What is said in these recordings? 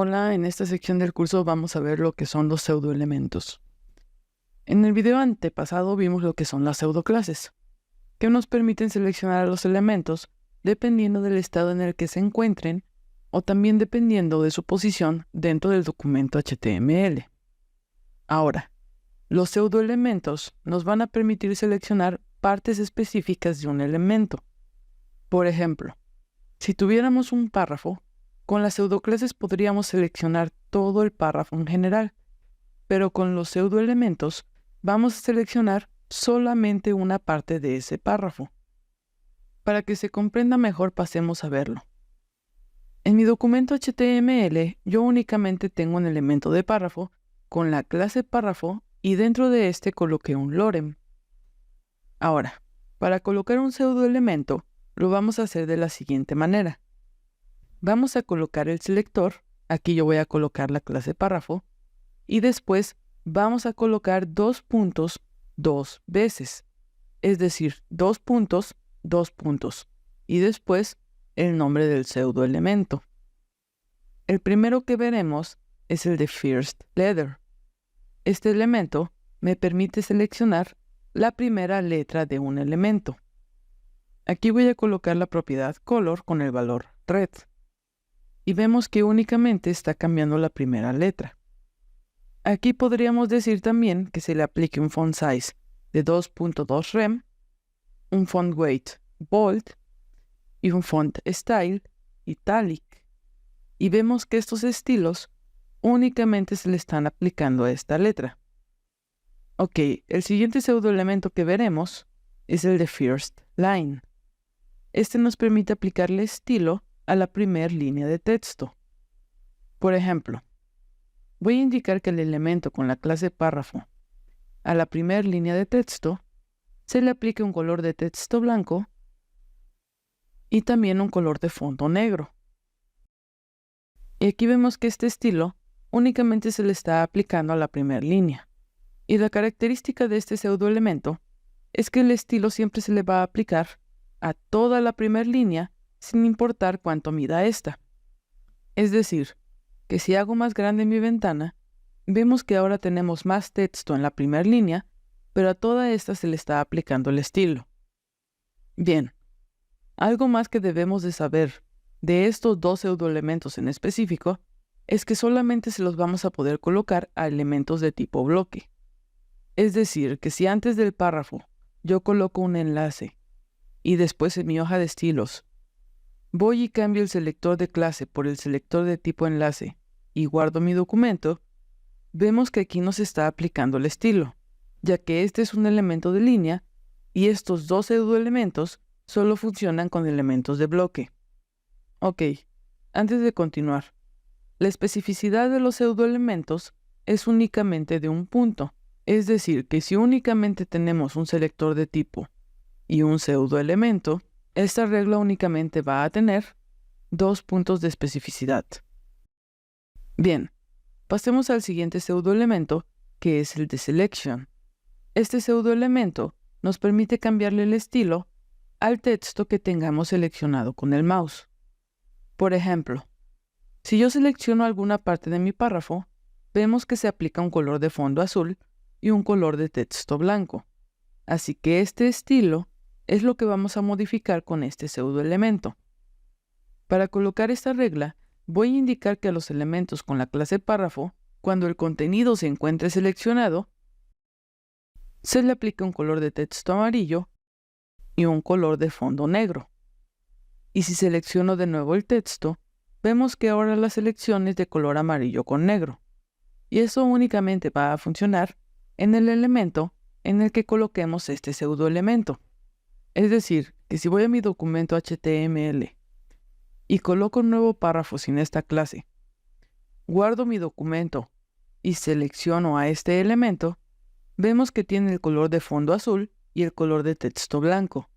Hola, en esta sección del curso vamos a ver lo que son los pseudoelementos. En el video antepasado vimos lo que son las pseudoclases, que nos permiten seleccionar a los elementos dependiendo del estado en el que se encuentren o también dependiendo de su posición dentro del documento HTML. Ahora, los pseudoelementos nos van a permitir seleccionar partes específicas de un elemento. Por ejemplo, si tuviéramos un párrafo, con las pseudoclases podríamos seleccionar todo el párrafo en general, pero con los pseudoelementos vamos a seleccionar solamente una parte de ese párrafo. Para que se comprenda mejor, pasemos a verlo. En mi documento HTML, yo únicamente tengo un elemento de párrafo con la clase párrafo y dentro de este coloqué un lorem. Ahora, para colocar un pseudoelemento, lo vamos a hacer de la siguiente manera. Vamos a colocar el selector, aquí yo voy a colocar la clase párrafo, y después vamos a colocar dos puntos dos veces, es decir, dos puntos, y después el nombre del pseudoelemento. El primero que veremos es el de first letter. Este elemento me permite seleccionar la primera letra de un elemento. Aquí voy a colocar la propiedad color con el valor red. Y vemos que únicamente está cambiando la primera letra. Aquí podríamos decir también que se le aplique un font size de 2.2 rem, un font weight bold y un font style italic. Y vemos que estos estilos únicamente se le están aplicando a esta letra. Ok, el siguiente pseudoelemento que veremos es el de first line. Este nos permite aplicarle estilo a la primera línea de texto. Por ejemplo, voy a indicar que el elemento con la clase párrafo a la primera línea de texto se le aplique un color de texto blanco y también un color de fondo negro. Y aquí vemos que este estilo únicamente se le está aplicando a la primera línea. Y la característica de este pseudoelemento es que el estilo siempre se le va a aplicar a toda la primera línea sin importar cuánto mida esta. Es decir, que si hago más grande mi ventana, vemos que ahora tenemos más texto en la primera línea, pero a toda esta se le está aplicando el estilo. Bien, algo más que debemos de saber de estos dos pseudoelementos en específico es que solamente se los vamos a poder colocar a elementos de tipo bloque. Es decir, que si antes del párrafo yo coloco un enlace y después en mi hoja de estilos voy y cambio el selector de clase por el selector de tipo enlace y guardo mi documento, vemos que aquí nos está aplicando el estilo, ya que este es un elemento de línea y estos dos pseudoelementos solo funcionan con elementos de bloque. Ok, antes de continuar, la especificidad de los pseudoelementos es únicamente de un punto, es decir, que si únicamente tenemos un selector de tipo y un pseudoelemento, esta regla únicamente va a tener 2 puntos de especificidad. Bien, pasemos al siguiente pseudoelemento, que es el de selection. Este pseudoelemento nos permite cambiarle el estilo al texto que tengamos seleccionado con el mouse. Por ejemplo, si yo selecciono alguna parte de mi párrafo, vemos que se aplica un color de fondo azul y un color de texto blanco. Así que este estilo es lo que vamos a modificar con este pseudoelemento. Para colocar esta regla, voy a indicar que a los elementos con la clase párrafo, cuando el contenido se encuentre seleccionado, se le aplica un color de texto amarillo y un color de fondo negro. Y si selecciono de nuevo el texto, vemos que ahora la selección es de color amarillo con negro. Y eso únicamente va a funcionar en el elemento en el que coloquemos este pseudoelemento. Es decir, que si voy a mi documento HTML y coloco un nuevo párrafo sin esta clase, guardo mi documento y selecciono a este elemento, vemos que tiene el color de fondo azul y el color de texto blanco,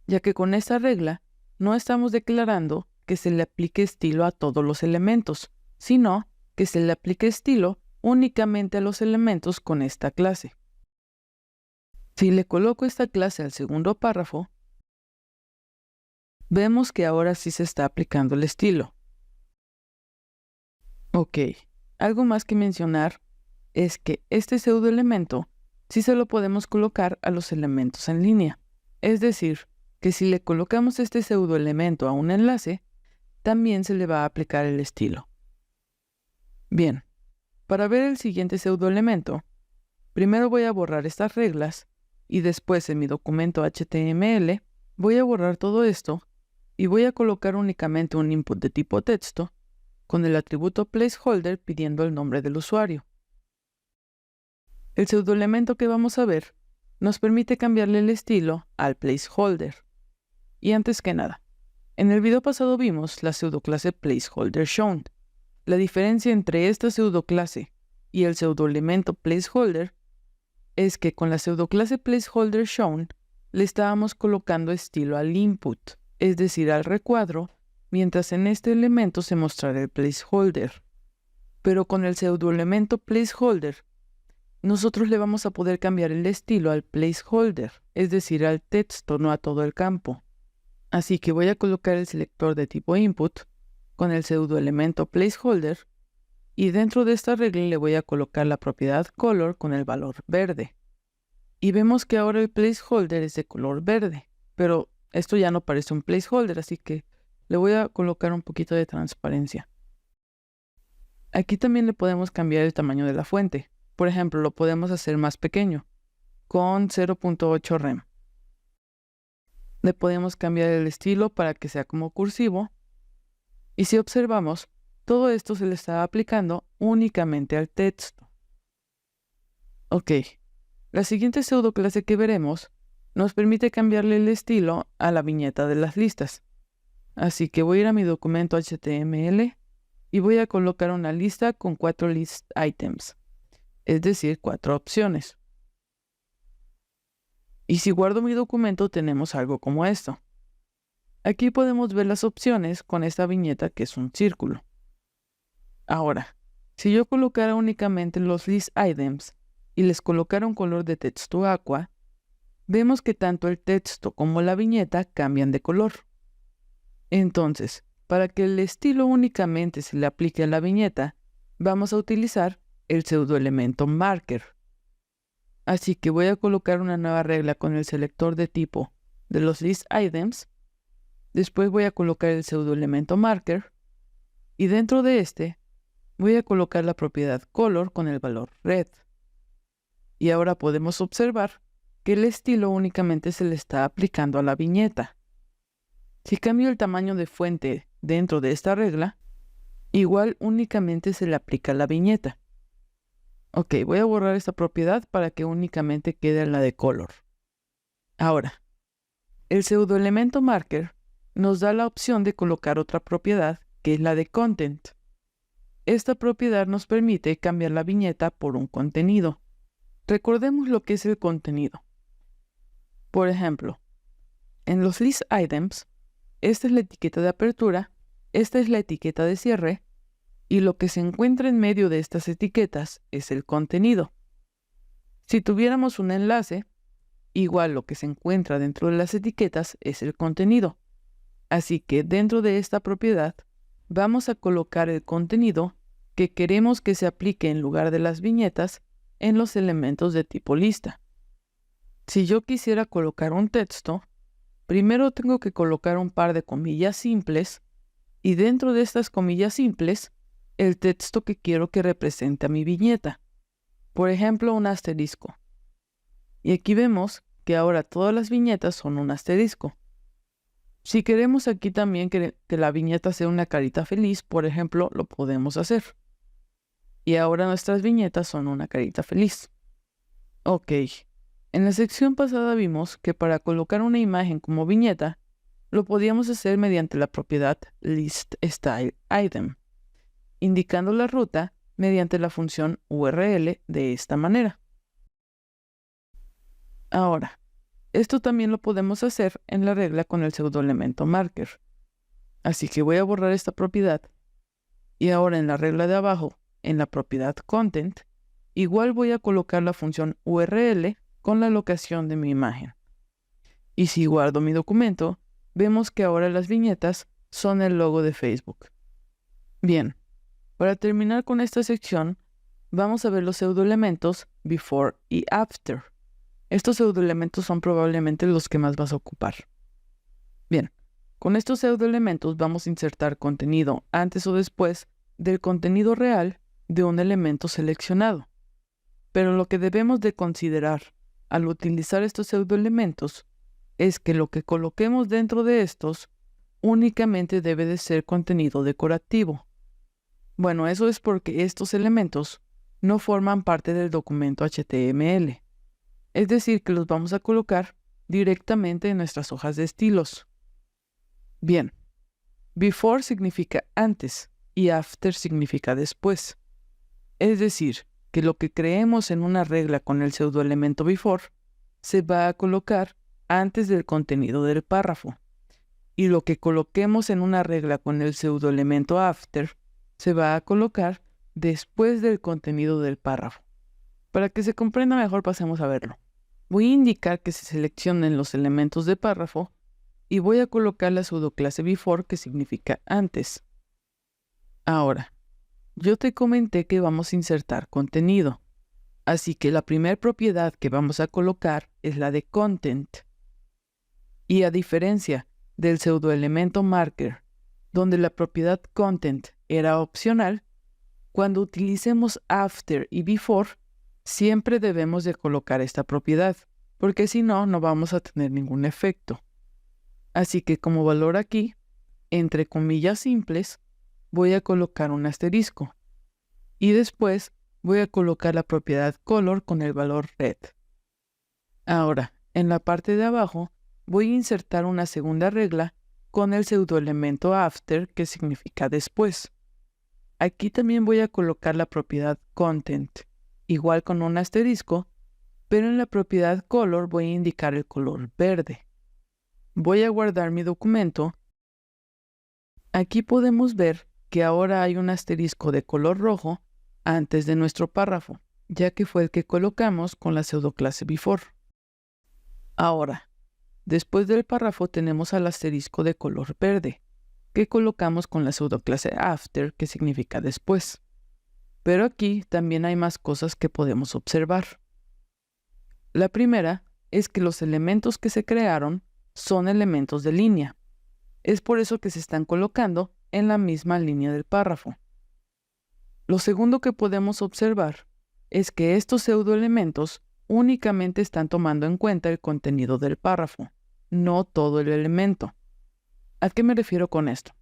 ya que con esta regla no estamos declarando que se le aplique estilo a todos los elementos, sino que se le aplique estilo únicamente a los elementos con esta clase. Si le coloco esta clase al segundo párrafo, vemos que ahora sí se está aplicando el estilo. Ok, algo más que mencionar es que este pseudoelemento sí se lo podemos colocar a los elementos en línea. Es decir, que si le colocamos este pseudoelemento a un enlace, también se le va a aplicar el estilo. Bien, para ver el siguiente pseudoelemento, primero voy a borrar estas reglas y después en mi documento HTML voy a borrar todo esto y voy a colocar únicamente un input de tipo texto con el atributo placeholder pidiendo el nombre del usuario. El pseudoelemento que vamos a ver nos permite cambiarle el estilo al placeholder. Y antes que nada, en el video pasado vimos la pseudoclase placeholderShown. La diferencia entre esta pseudoclase y el pseudoelemento placeholder es que con la pseudoclase placeholderShown le estábamos colocando estilo al input, es decir, al recuadro, mientras en este elemento se mostrará el placeholder. Pero con el pseudoelemento placeholder, nosotros le vamos a poder cambiar el estilo al placeholder, es decir, al texto, no a todo el campo. Así que voy a colocar el selector de tipo input con el pseudoelemento placeholder y dentro de esta regla le voy a colocar la propiedad color con el valor verde. Y vemos que ahora el placeholder es de color verde, pero esto ya no parece un placeholder, así que le voy a colocar un poquito de transparencia. Aquí también le podemos cambiar el tamaño de la fuente. Por ejemplo, lo podemos hacer más pequeño, con 0.8 rem. Le podemos cambiar el estilo para que sea como cursivo. Y si observamos, todo esto se le está aplicando únicamente al texto. Ok, la siguiente pseudoclase que veremos nos permite cambiarle el estilo a la viñeta de las listas. Así que voy a ir a mi documento HTML y voy a colocar una lista con 4 list items, es decir, 4 opciones. Y si guardo mi documento tenemos algo como esto. Aquí podemos ver las opciones con esta viñeta que es un círculo. Ahora, si yo colocara únicamente los list items y les colocara un color de texto aqua, vemos que tanto el texto como la viñeta cambian de color. Entonces, para que el estilo únicamente se le aplique a la viñeta, vamos a utilizar el pseudoelemento marker. Así que voy a colocar una nueva regla con el selector de tipo de los list items. Después voy a colocar el pseudoelemento marker. Y dentro de este, voy a colocar la propiedad color con el valor red. Y ahora podemos observar que el estilo únicamente se le está aplicando a la viñeta. Si cambio el tamaño de fuente dentro de esta regla, igual únicamente se le aplica a la viñeta. Ok, voy a borrar esta propiedad para que únicamente quede la de color. Ahora, el pseudoelemento marker nos da la opción de colocar otra propiedad que es la de content. Esta propiedad nos permite cambiar la viñeta por un contenido. Recordemos lo que es el contenido. Por ejemplo, en los list items, esta es la etiqueta de apertura, esta es la etiqueta de cierre, y lo que se encuentra en medio de estas etiquetas es el contenido. Si tuviéramos un enlace, igual lo que se encuentra dentro de las etiquetas es el contenido. Así que dentro de esta propiedad vamos a colocar el contenido que queremos que se aplique en lugar de las viñetas en los elementos de tipo lista. Si yo quisiera colocar un texto, primero tengo que colocar un par de comillas simples y dentro de estas comillas simples el texto que quiero que represente a mi viñeta. Por ejemplo, un asterisco. Y aquí vemos que ahora todas las viñetas son un asterisco. Si queremos aquí también que la viñeta sea una carita feliz, por ejemplo, lo podemos hacer. Y ahora nuestras viñetas son una carita feliz. Ok, en la sección pasada vimos que para colocar una imagen como viñeta, lo podíamos hacer mediante la propiedad listStyleItem, indicando la ruta mediante la función URL de esta manera. Ahora, esto también lo podemos hacer en la regla con el pseudoelemento marker. Así que voy a borrar esta propiedad. Y ahora en la regla de abajo, en la propiedad content, igual voy a colocar la función URL con la locación de mi imagen. Y si guardo mi documento, vemos que ahora las viñetas son el logo de Facebook. Bien, Para terminar con esta sección, vamos a ver los pseudoelementos before y after. Estos pseudoelementos son probablemente los que más vas a ocupar. Bien, con estos pseudoelementos vamos a insertar contenido antes o después del contenido real de un elemento seleccionado. Pero lo que debemos de considerar al utilizar estos pseudoelementos es que lo que coloquemos dentro de estos únicamente debe de ser contenido decorativo. Bueno, eso es porque estos elementos no forman parte del documento HTML. Es decir, que los vamos a colocar directamente en nuestras hojas de estilos. Bien, before significa antes y after significa después. Es decir, que lo que creemos en una regla con el pseudoelemento before se va a colocar antes del contenido del párrafo. Y lo que coloquemos en una regla con el pseudoelemento after se va a colocar después del contenido del párrafo. Para que se comprenda mejor, pasemos a verlo. Voy a indicar que se seleccionen los elementos de párrafo y voy a colocar la pseudoclase before, que significa antes. Ahora, yo te comenté que vamos a insertar contenido, así que la primera propiedad que vamos a colocar es la de content. Y a diferencia del pseudoelemento marker, donde la propiedad content era opcional, cuando utilicemos after y before, siempre debemos de colocar esta propiedad, porque si no, no vamos a tener ningún efecto. Así que como valor aquí, entre comillas simples, voy a colocar un asterisco. Y después voy a colocar la propiedad color con el valor red. Ahora, en la parte de abajo, voy a insertar una segunda regla con el pseudoelemento after, que significa después. Aquí también voy a colocar la propiedad content, igual con un asterisco, pero en la propiedad color voy a indicar el color verde. Voy a guardar mi documento. Aquí podemos ver que ahora hay un asterisco de color rojo antes de nuestro párrafo, ya que fue el que colocamos con la pseudoclase before. Ahora, después del párrafo tenemos al asterisco de color verde, que colocamos con la pseudoclase after, que significa después. Pero aquí también hay más cosas que podemos observar. La primera es que los elementos que se crearon son elementos de línea. Es por eso que se están colocando en la misma línea del párrafo. Lo segundo que podemos observar es que estos pseudoelementos únicamente están tomando en cuenta el contenido del párrafo, no todo el elemento. ¿A qué me refiero con esto?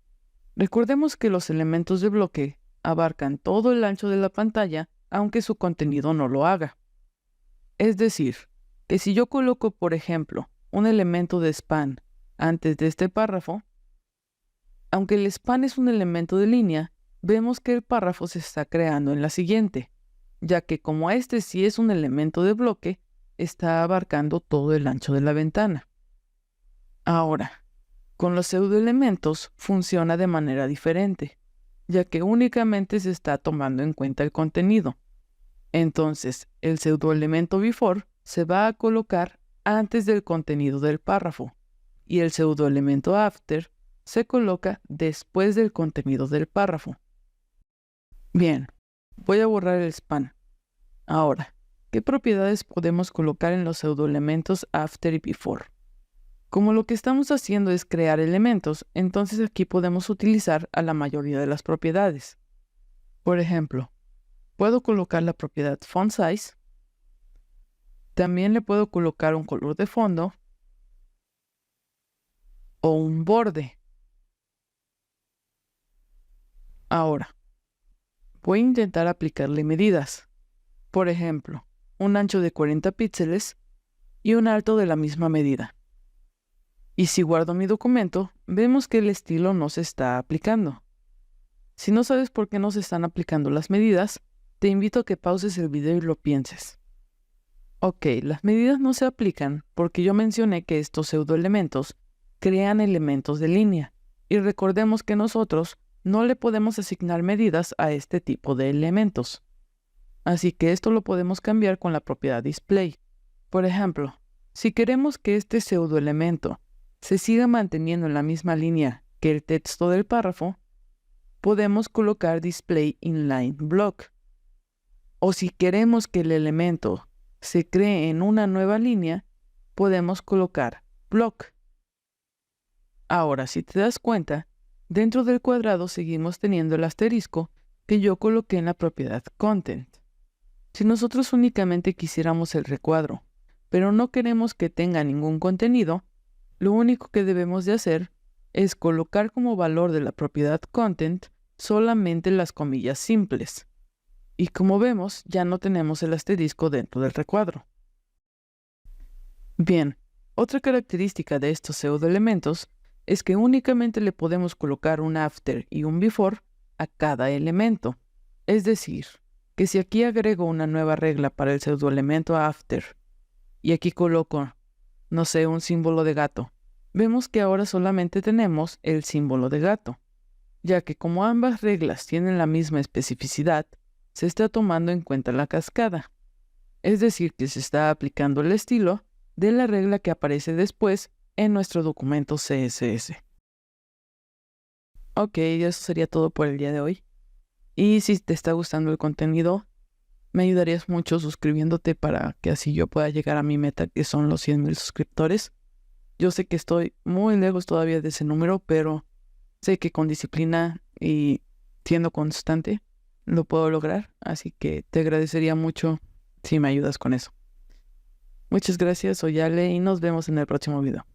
Recordemos que los elementos de bloque abarcan todo el ancho de la pantalla, aunque su contenido no lo haga. Es decir, que si yo coloco, por ejemplo, un elemento de span antes de este párrafo, aunque el span es un elemento de línea, vemos que el párrafo se está creando en la siguiente, ya que como este sí es un elemento de bloque, está abarcando todo el ancho de la ventana. Ahora, con los pseudoelementos funciona de manera diferente, ya que únicamente se está tomando en cuenta el contenido. Entonces, el pseudoelemento before se va a colocar antes del contenido del párrafo, y el pseudoelemento after se coloca después del contenido del párrafo. Bien, voy a borrar el span. Ahora, ¿qué propiedades podemos colocar en los pseudoelementos after y before? Como lo que estamos haciendo es crear elementos, entonces aquí podemos utilizar a la mayoría de las propiedades. Por ejemplo, puedo colocar la propiedad font size. También le puedo colocar un color de fondo o un borde. Ahora, voy a intentar aplicarle medidas. Por ejemplo, un ancho de 40 píxeles y un alto de la misma medida. Y si guardo mi documento, vemos que el estilo no se está aplicando. Si no sabes por qué no se están aplicando las medidas, te invito a que pauses el video y lo pienses. Ok, las medidas no se aplican porque yo mencioné que estos pseudoelementos crean elementos de línea, y recordemos que nosotros no le podemos asignar medidas a este tipo de elementos. Así que esto lo podemos cambiar con la propiedad display. Por ejemplo, si queremos que este pseudoelemento se siga manteniendo en la misma línea que el texto del párrafo, podemos colocar Display Inline Block. O si queremos que el elemento se cree en una nueva línea, podemos colocar Block. Ahora, si te das cuenta, dentro del cuadrado seguimos teniendo el asterisco que yo coloqué en la propiedad Content. Si nosotros únicamente quisiéramos el recuadro, pero no queremos que tenga ningún contenido, lo único que debemos de hacer es colocar como valor de la propiedad Content solamente las comillas simples. Y como vemos, ya no tenemos el asterisco dentro del recuadro. Bien, otra característica de estos pseudoelementos es que únicamente le podemos colocar un after y un before a cada elemento. Es decir, que si aquí agrego una nueva regla para el pseudoelemento after y aquí coloco, no sé, un símbolo de gato, vemos que ahora solamente tenemos el símbolo de gato, ya que como ambas reglas tienen la misma especificidad, se está tomando en cuenta la cascada. Es decir, que se está aplicando el estilo de la regla que aparece después en nuestro documento CSS. Ok, eso sería todo por el día de hoy. Y si te está gustando el contenido, me ayudarías mucho suscribiéndote para que así yo pueda llegar a mi meta, que son los 100,000 suscriptores. Yo sé que estoy muy lejos todavía de ese número, pero sé que con disciplina y siendo constante lo puedo lograr. Así que te agradecería mucho si me ayudas con eso. Muchas gracias, soy Ale y nos vemos en el próximo video.